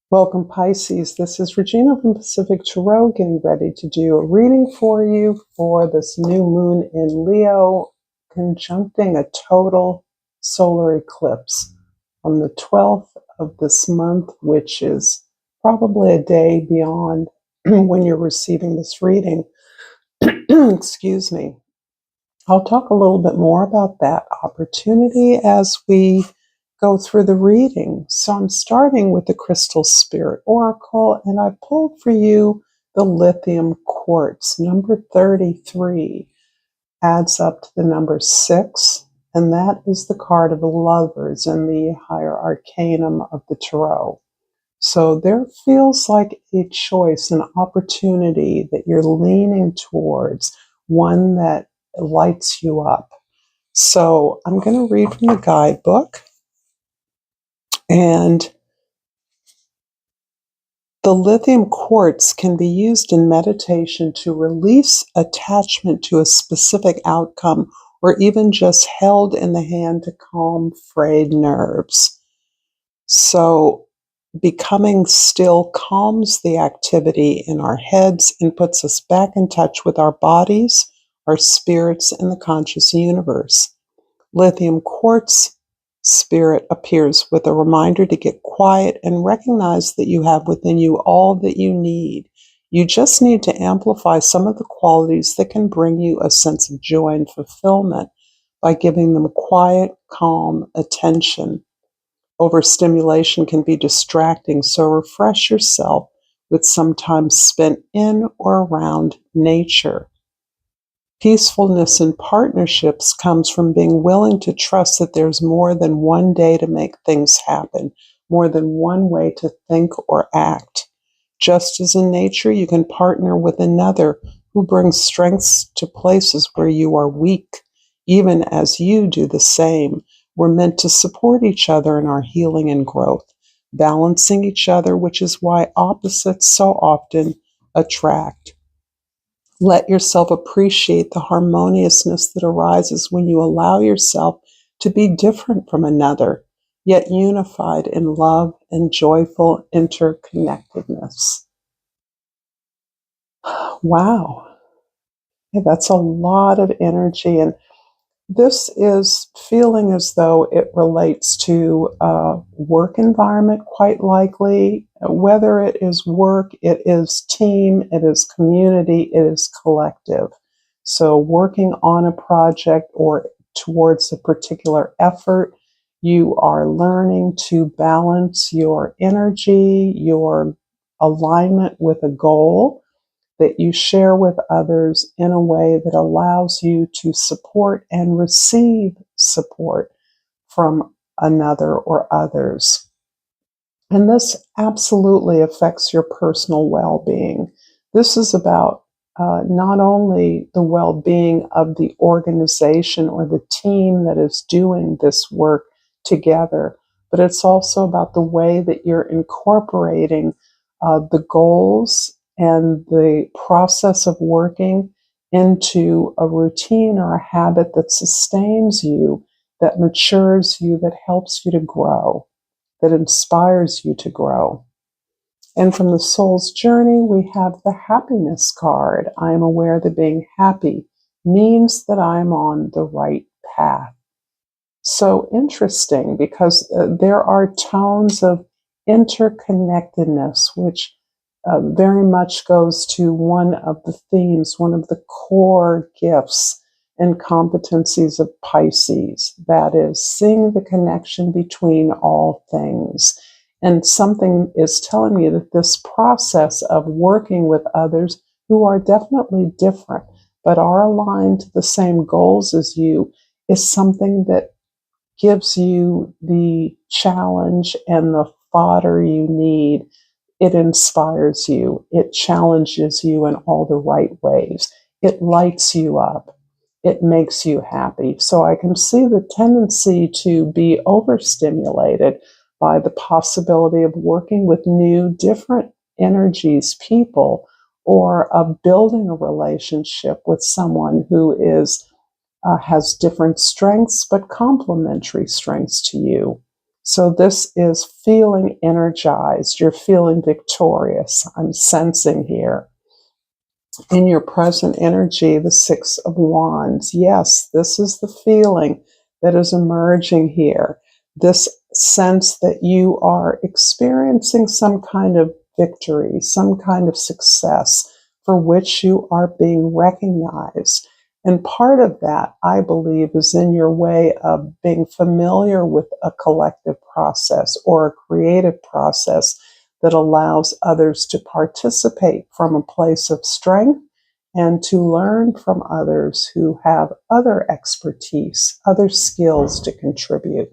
Welcome, Pisces. This is Regina from Pacific Tarot, getting ready to do a reading for you for this new moon in Leo, conjuncting a total solar eclipse on the 12th of this month, which is probably a day beyond when you're receiving this reading. Excuse me. I'll talk a little bit more about that opportunity as we go through the reading. So I'm starting with the Crystal Spirit Oracle, and I pulled for you the lithium quartz. Number 33 adds up to the number 6, and that is the card of the lovers in the higher arcanum of the tarot. So there feels like a choice, an opportunity that you're leaning towards, one that lights you up. So I'm going to read from the guidebook. And the lithium quartz can be used in meditation to release attachment to a specific outcome, or even just held in the hand to calm frayed nerves. So becoming still calms the activity in our heads and puts us back in touch with our bodies, our spirits, and the conscious universe. Lithium quartz spirit appears with a reminder to get quiet and recognize that you have within you all that you need. You just need to amplify some of the qualities that can bring you a sense of joy and fulfillment by giving them quiet, calm attention. Overstimulation can be distracting, so refresh yourself with some time spent in or around nature. Peacefulness in partnerships comes from being willing to trust that there's more than one day to make things happen, more than one way to think or act. Just as in nature, you can partner with another who brings strengths to places where you are weak, even as you do the same. We're meant to support each other in our healing and growth, balancing each other, which is why opposites so often attract. Let yourself appreciate the harmoniousness that arises when you allow yourself to be different from another, yet unified in love and joyful interconnectedness. Wow. Yeah, that's a lot of energy. And this is feeling as though it relates to a work environment, quite likely. Whether it is work, it is team, it is community, it is collective. So working on a project or towards a particular effort, you are learning to balance your energy, your alignment with a goal that you share with others in a way that allows you to support and receive support from another or others. And this absolutely affects your personal well-being. This is about not only the well-being of the organization or the team that is doing this work together, but it's also about the way that you're incorporating the goals and the process of working into a routine or a habit that sustains you, that matures you, that helps you to grow, that inspires you to grow. And from the soul's journey, we have the happiness card. I am aware that being happy means that I'm on the right path. So interesting, because there are tones of interconnectedness, which very much goes to one of the themes, one of the core gifts and competencies of Pisces. That is, seeing the connection between all things. And something is telling me that this process of working with others who are definitely different, but are aligned to the same goals as you, is something that gives you the challenge and the fodder you need. It inspires you. It challenges you in all the right ways. It lights you up. It makes you happy. So I can see the tendency to be overstimulated by the possibility of working with new, different energies, people, or of building a relationship with someone who is has different strengths, but complementary strengths to you. So this is feeling energized. You're feeling victorious. I'm sensing here. In your present energy, the Six of Wands. Yes, this is the feeling that is emerging here. This sense that you are experiencing some kind of victory, some kind of success for which you are being recognized. And part of that, I believe, is in your way of being familiar with a collective process or a creative process that allows others to participate from a place of strength and to learn from others who have other expertise, other skills to contribute.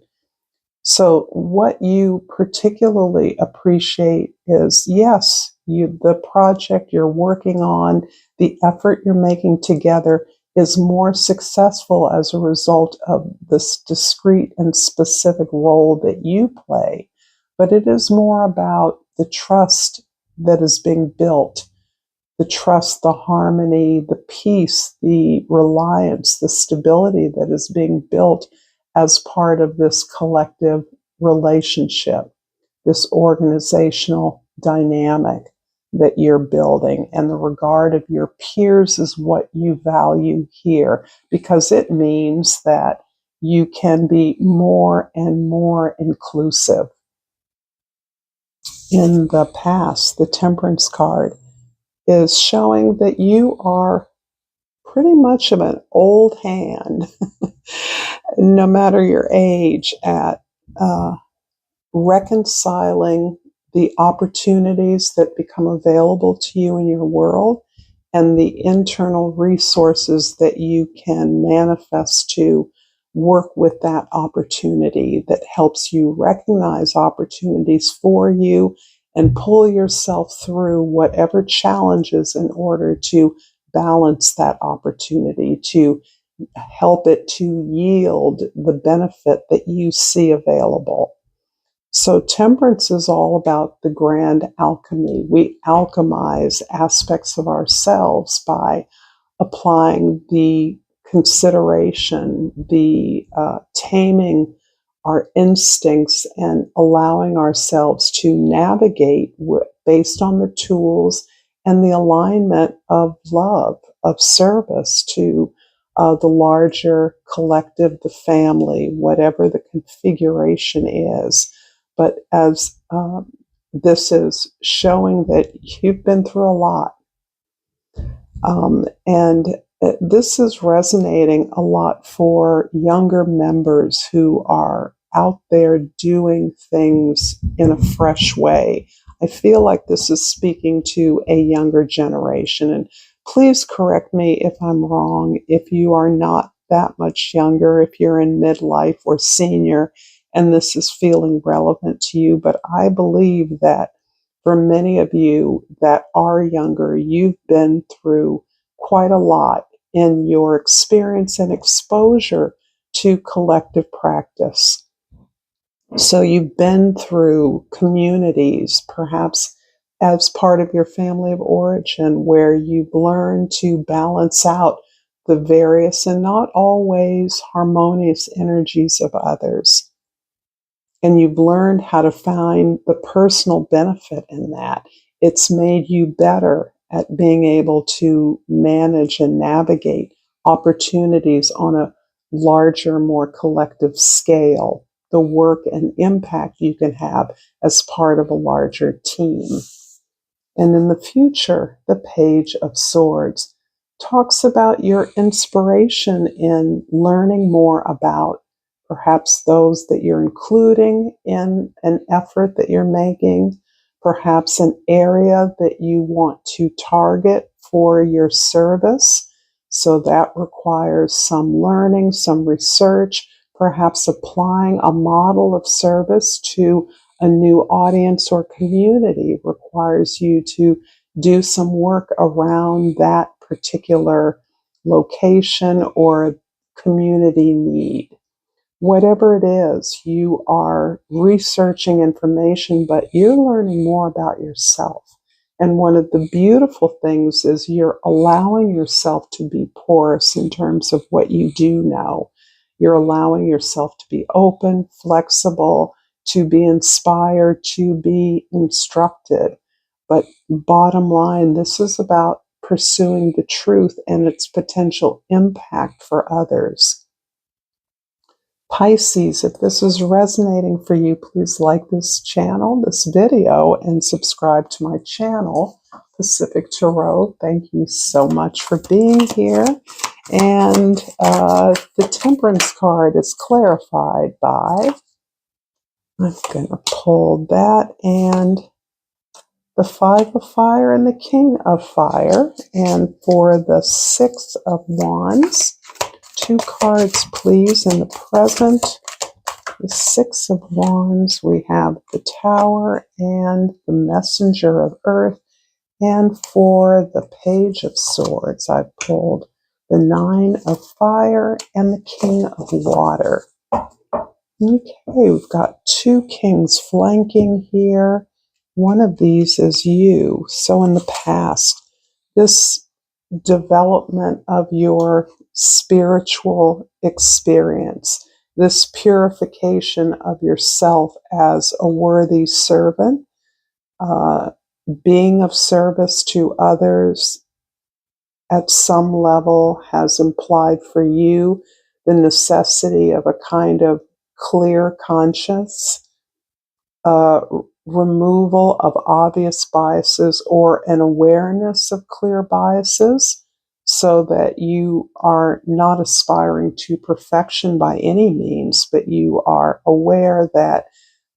So what you particularly appreciate is, yes, the project you're working on, the effort you're making together is more successful as a result of this discrete and specific role that you play. But it is more about the trust that is being built, the trust, the harmony, the peace, the reliance, the stability that is being built as part of this collective relationship, this organizational dynamic that you're building. And the regard of your peers is what you value here, because it means that you can be more and more inclusive. In the past, the Temperance card is showing that you are pretty much of an old hand, no matter your age, at reconciling the opportunities that become available to you in your world and the internal resources that you can manifest to work with that opportunity, that helps you recognize opportunities for you and pull yourself through whatever challenges in order to balance that opportunity, to help it to yield the benefit that you see available. So temperance is all about the grand alchemy. We alchemize aspects of ourselves by applying the consideration, the taming our instincts and allowing ourselves to navigate based on the tools and the alignment of love, of service to the larger collective, the family, whatever the configuration is. But as this is showing that you've been through a lot, and this is resonating a lot for younger members who are out there doing things in a fresh way. I feel like this is speaking to a younger generation. And please correct me if I'm wrong, if you are not that much younger, if you're in midlife or senior, and this is feeling relevant to you. But I believe that for many of you that are younger, you've been through quite a lot in your experience and exposure to collective practice. So you've been through communities, perhaps as part of your family of origin, where you've learned to balance out the various and not always harmonious energies of others. And you've learned how to find the personal benefit in that. It's made you better at being able to manage and navigate opportunities on a larger, more collective scale, the work and impact you can have as part of a larger team. And in the future, the Page of Swords talks about your inspiration in learning more about perhaps those that you're including in an effort that you're making, perhaps an area that you want to target for your service. So that requires some learning, some research, perhaps applying a model of service to a new audience or community requires you to do some work around that particular location or community need. Whatever it is, you are researching information, but you're learning more about yourself. And one of the beautiful things is you're allowing yourself to be porous in terms of what you do know. You're allowing yourself to be open, flexible. to be inspired, to be instructed. But bottom line, this is about pursuing the truth and its potential impact for others. Pisces, if this is resonating for you, please like this channel, this video, and subscribe to my channel, Pacific Tarot. Thank you so much for being here. And the Temperance card is clarified by, I'm going to pull that, and the Five of Fire and the King of Fire. And for the Six of Wands, 2 cards, please, in the present. The Six of Wands, we have the Tower and the Messenger of Earth. And for the Page of Swords, I pulled the Nine of Fire and the King of Water. Okay, we've got 2 kings flanking here. One of these is you. So in the past, this development of your spiritual experience, this purification of yourself as a worthy servant, being of service to others at some level has implied for you the necessity of a kind of clear conscience, removal of obvious biases, or an awareness of clear biases, so that you are not aspiring to perfection by any means, but you are aware that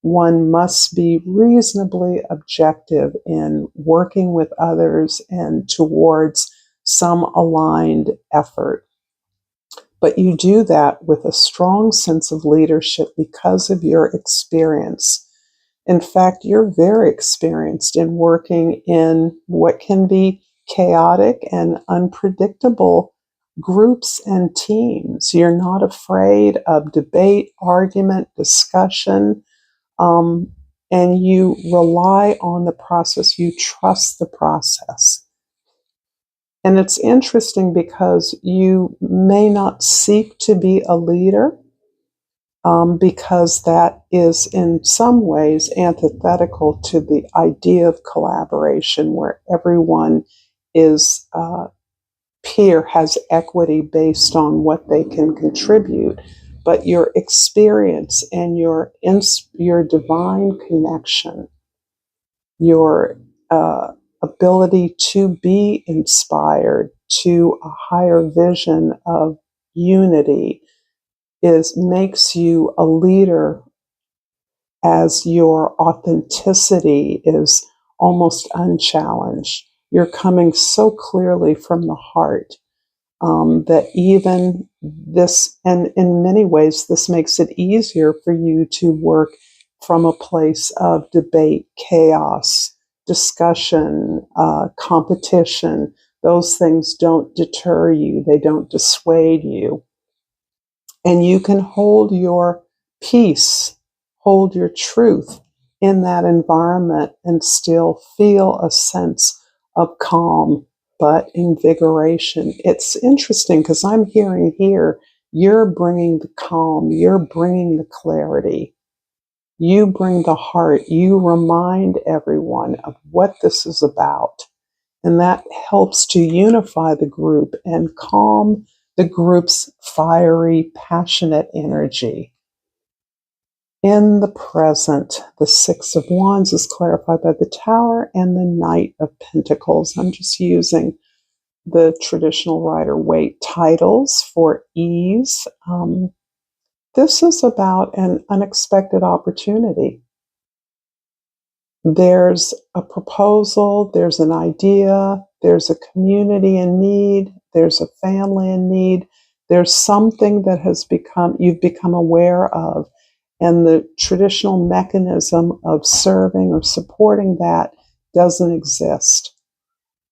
one must be reasonably objective in working with others and towards some aligned effort. But you do that with a strong sense of leadership because of your experience. In fact, you're very experienced in working in what can be chaotic and unpredictable groups and teams. You're not afraid of debate, argument, discussion, and you rely on the process. You trust the process. And it's interesting because you may not seek to be a leader, because that is in some ways antithetical to the idea of collaboration, where everyone is has equity based on what they can contribute. But your experience and your divine connection, your ability to be inspired to a higher vision of unity, makes you a leader, as your authenticity is almost unchallenged. You're coming so clearly from the heart, that even this, and in many ways, this makes it easier for you to work from a place of debate, chaos, discussion, competition. Those things don't deter you, they don't dissuade you. And you can hold your peace, hold your truth in that environment and still feel a sense of calm, but invigoration. It's interesting because I'm hearing here, you're bringing the calm, you're bringing the clarity, you bring the heart, you remind everyone of what this is about. And that helps to unify the group and calm the group's fiery, passionate energy. In the present, the Six of Wands is clarified by the Tower and the Knight of Pentacles. I'm just using the traditional Rider-Waite titles for ease. This is about an unexpected opportunity. There's a proposal, there's an idea, there's a community in need, there's a family in need, there's something that you've become aware of, and the traditional mechanism of serving or supporting that doesn't exist.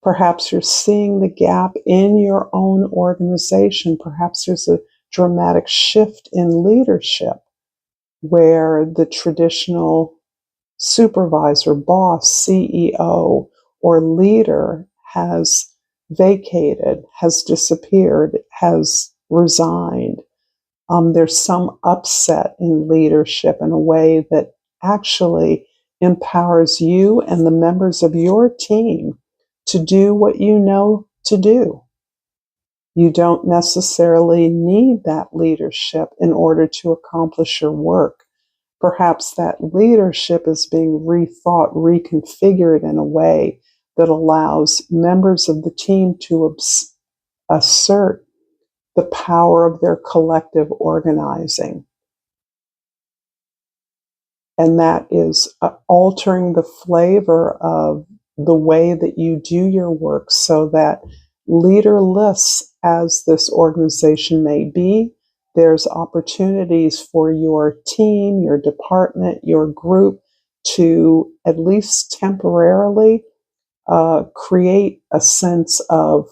Perhaps you're seeing the gap in your own organization. Perhaps there's a dramatic shift in leadership where the traditional supervisor, boss, CEO, or leader has vacated, has disappeared, has resigned. There's some upset in leadership in a way that actually empowers you and the members of your team to do what you know to do. You don't necessarily need that leadership in order to accomplish your work. Perhaps that leadership is being rethought, reconfigured in a way that allows members of the team to assert the power of their collective organizing. And that is altering the flavor of the way that you do your work so that leaderless as this organization may be, there's opportunities for your team, your department, your group to at least temporarily create a sense of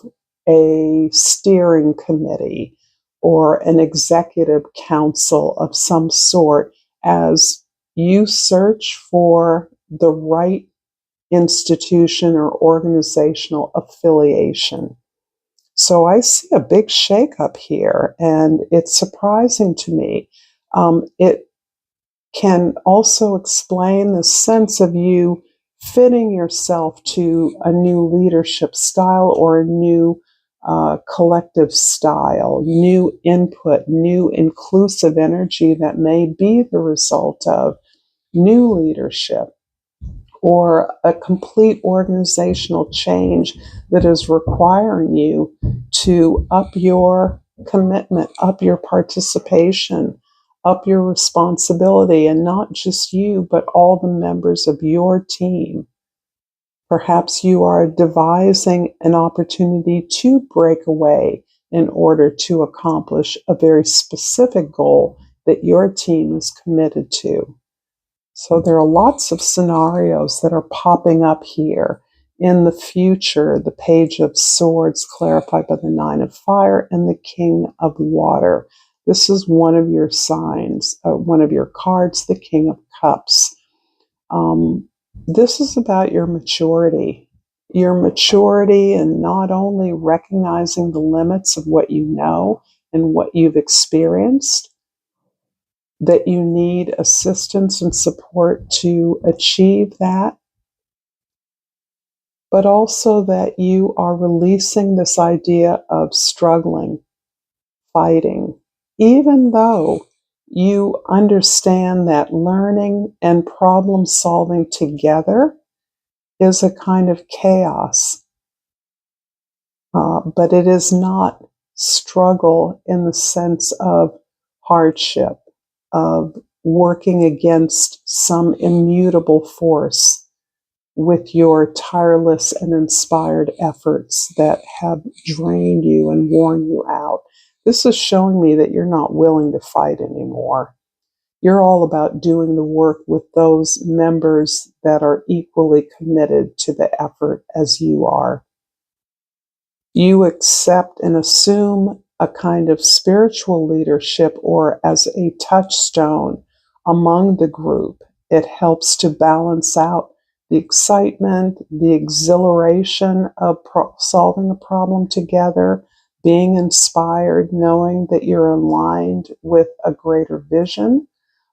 a steering committee or an executive council of some sort as you search for the right institution or organizational affiliation. So I see a big shakeup here, and it's surprising to me. It can also explain the sense of you fitting yourself to a new leadership style or a new collective style, new input, new inclusive energy that may be the result of new leadership or a complete organizational change that is requiring you to up your commitment, up your participation, up your responsibility, and not just you, but all the members of your team. Perhaps you are devising an opportunity to break away in order to accomplish a very specific goal that your team is committed to. So there are lots of scenarios that are popping up here in the future. The Page of Swords clarified by the Nine of Fire and the King of Water. This is one of your signs, one of your cards, the King of Cups. This is about your maturity in not only recognizing the limits of what you know and what you've experienced, that you need assistance and support to achieve that, but also that you are releasing this idea of struggling, fighting, even though you understand that learning and problem solving together is a kind of chaos. But it is not struggle in the sense of hardship, of working against some immutable force with your tireless and inspired efforts that have drained you and worn you out. This is showing me that you're not willing to fight anymore. You're all about doing the work with those members that are equally committed to the effort as you are. You accept and assume a kind of spiritual leadership or as a touchstone among the group. It helps to balance out the excitement, the exhilaration of solving a problem together, being inspired, knowing that you're aligned with a greater vision.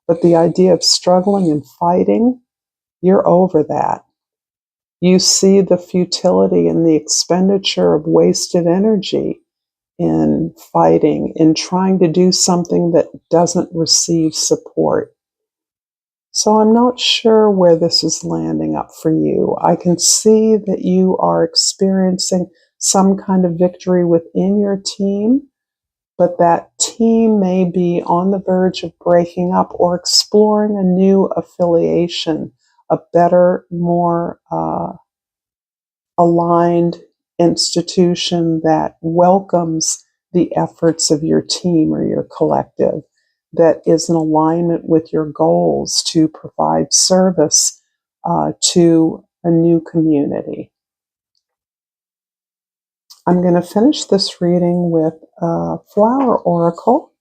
But the idea of struggling and fighting, you're over that. You see the futility and the expenditure of wasted energy in fighting, in trying to do something that doesn't receive support. So I'm not sure where this is landing up for you. I can see that you are experiencing some kind of victory within your team, but that team may be on the verge of breaking up or exploring a new affiliation, a better, more aligned institution that welcomes the efforts of your team or your collective, that is in alignment with your goals to provide service to a new community. I'm going to finish this reading with a flower oracle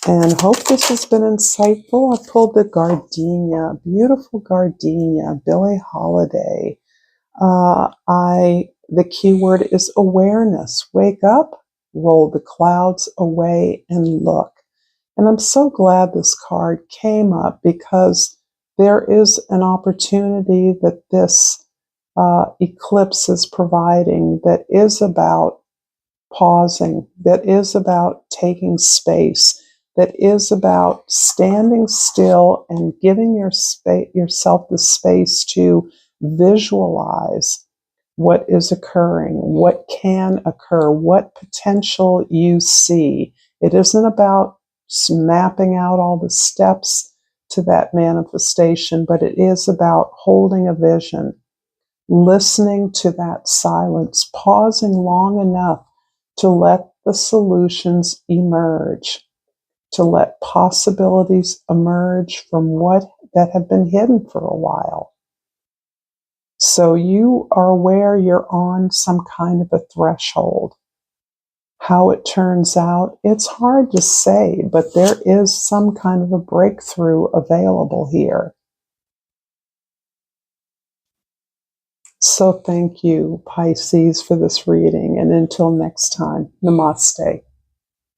and hope this has been insightful. I pulled the gardenia, beautiful gardenia, Billie Holiday. The keyword is awareness. Wake up, roll the clouds away, and look. And I'm so glad this card came up because there is an opportunity that this eclipse is providing that is about pausing, that is about taking space, that is about standing still and giving yourself the space to visualize what is occurring, what can occur, what potential you see. It isn't about mapping out all the steps to that manifestation, but it is about holding a vision, listening to that silence, pausing long enough to let the solutions emerge, to let possibilities emerge from what that have been hidden for a while. So you are aware you're on some kind of a threshold. How it turns out, it's hard to say, but there is some kind of a breakthrough available here. So thank you, Pisces, for this reading. And until next time, namaste.